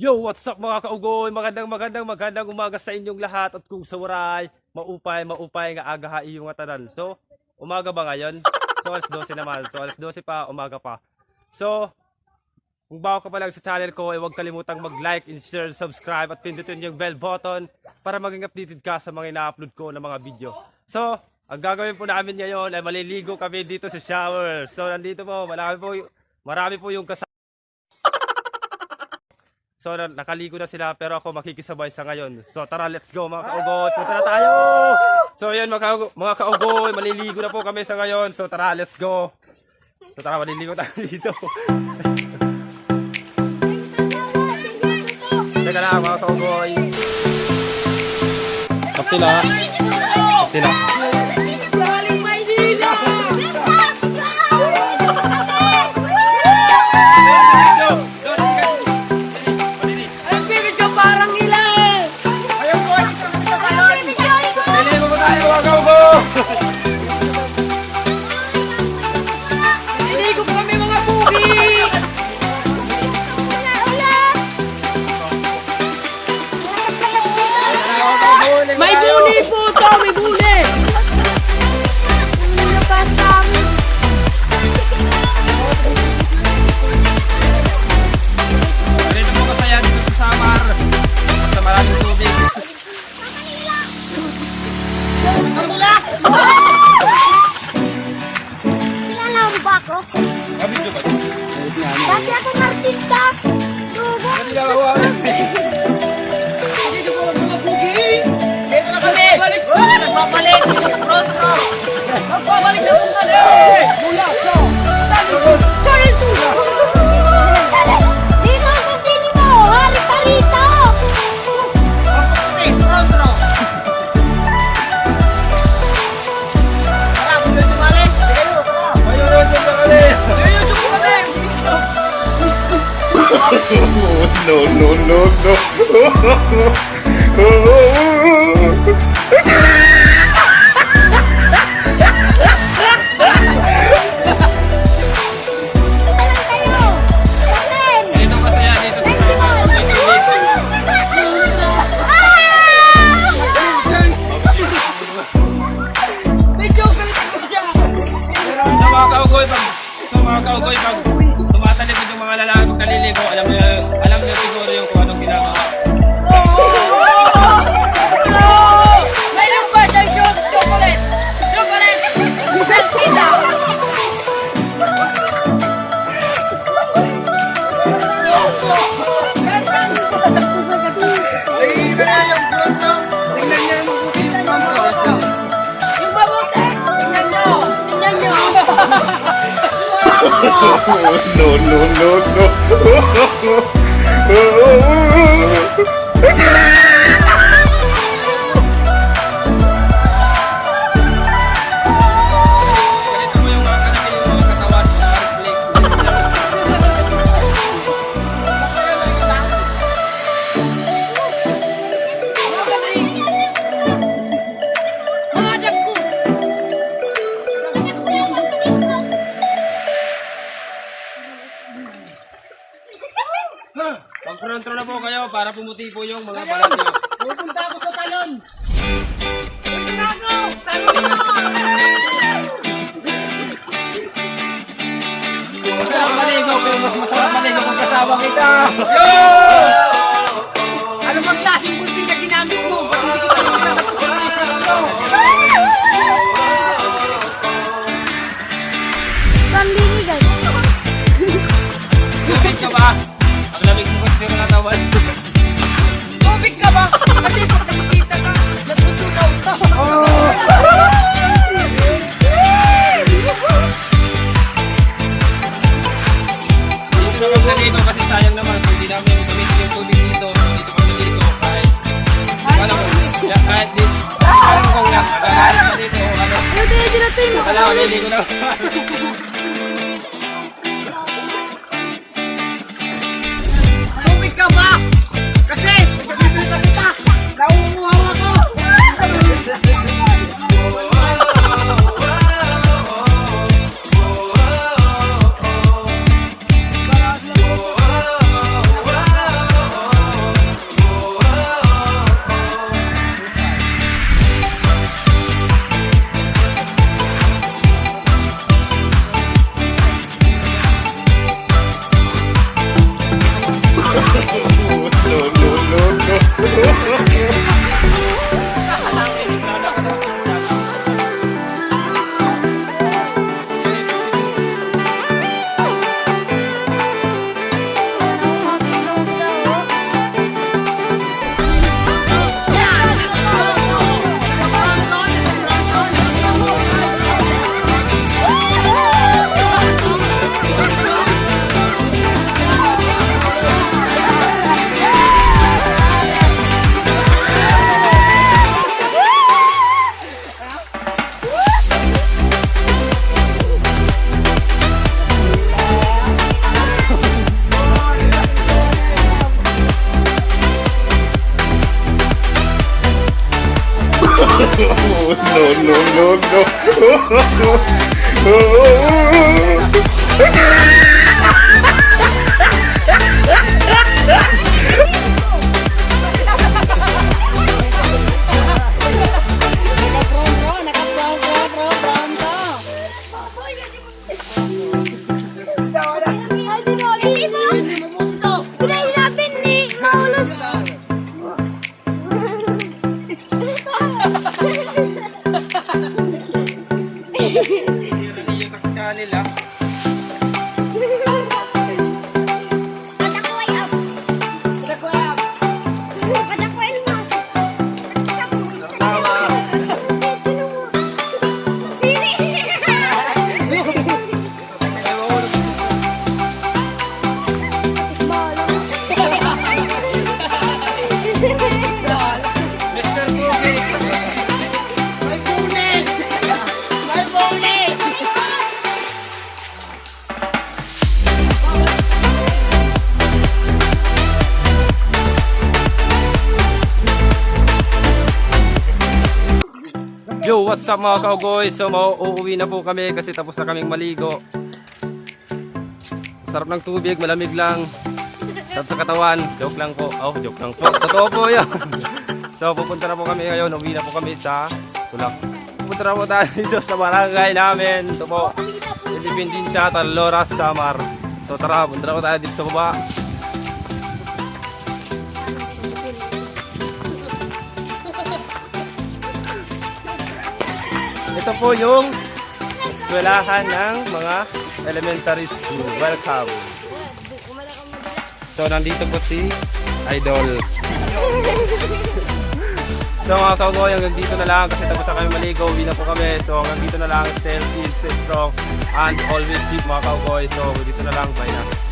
Yo, what's up mga kaugoy? Magandang umaga sa inyong lahat. At kung sa waray, maupay nga aga ha iyong tanan. So, umaga ba ngayon? So, alas 12 naman. So, alas 12 pa, umaga pa. So, kung bago ka pa lang sa channel ko, huwag kalimutang mag-like, share, subscribe at pindutin yung bell button para maging updated ka sa mga ina-upload ko na mga video. So, ang gagawin po namin ngayon ay maliligo kami dito sa shower. So, nandito po, marami po yung kasama. So, nakaligo na sila pero ako makikisabay sa ngayon. So, tara, let's go mga kaugoy. Punta na tayo! So, yun mga kaugoy, maliligo na po kami sa ngayon. So, tara, let's go! So, tara, maliligo tayo dito. Teka lang mga kaugoy. Kapila. Kapila. May buni po to! May buni! Ganito po kasaya dito sa Samar. Sa maraming tubig. Matulak! Kilala mo ba ako? Kabidyo ba? Dati akong artista! Dugo! Nagagawa. Nagbabalik! Rostro! Nagbabalik na kung kali! Mula sa... Channel 2! Dito sa sinimo! Hari pa rito! Rostro! Tara, gusto sumali? Sige mo, tara! Ayun, sumali! Ayun, sumali! No. Ganito kasaya dito sa Samar. Medyo ganito ko siya! Sa mga kaugoy, pag tumatalikod yung mga lalaki pag naliligo, alam niyo siguro yung kung anong ginagawa. May lumba siyang chocolate! Chocolate! Belkita! Yung mabuti! Tingnan nyo! Tingnan nyo! Ganito mo yung mga kalaki yung mga katawan sa Mga dagko! Pag-frontro na po kayo para pumuti po yung mga balat nyo. Pupunta ako sa talon! Uy, tinago! Talon na! Masarap maligo, pero mas masarap maligo kung kasama kita. Ano bang klaseng bulping na ginamit mo? Ba't hindi kita nakita sa pagkakas ito? Panlinigan! Tubig ka ba? Ang lamig mo kasi yung katawan. Tubig ka ba? Kasi pag nakikita ka, natutunaw ka. Dito naman na dito kasi sayang naman. So, hindi namin gamitin yung tubig dito. Dito kami dito. Kahit dito. Alam ko lang. Nagagalit pa dito. Ano? Wala ko niligo na. Tubig ka ba? Kasi, pagkakita kita, nauuhaw ako. Kanila. Mr. Cookie. Yo, what's up mga cowboys? So, uuwi na po kami kasi tapos na kaming maligo. Sarap ng tubig, malamig lang. Sarap sa katawan. Joke lang po. Oh, joke lang po. Totoo po yun. So, pupunta na po kami ngayon. Uwi na po kami sa Tulak. Pupunta na po tayo dito sa barangay namin. Ito po. Independencia, Taloras, Samar. So, tara. Punta na po tayo dito sa baba. Ito po yung eskwelahan ng mga elementary school. Welcome. So, nandito po si Idol. So, mga cowboy, hanggang dito na lang kasi tapos na kami maligo. Uwi na po kami. So, hanggang dito na lang. Stay healthy, stay strong, and always keep mga cowboy. So, dito na lang. Bye na.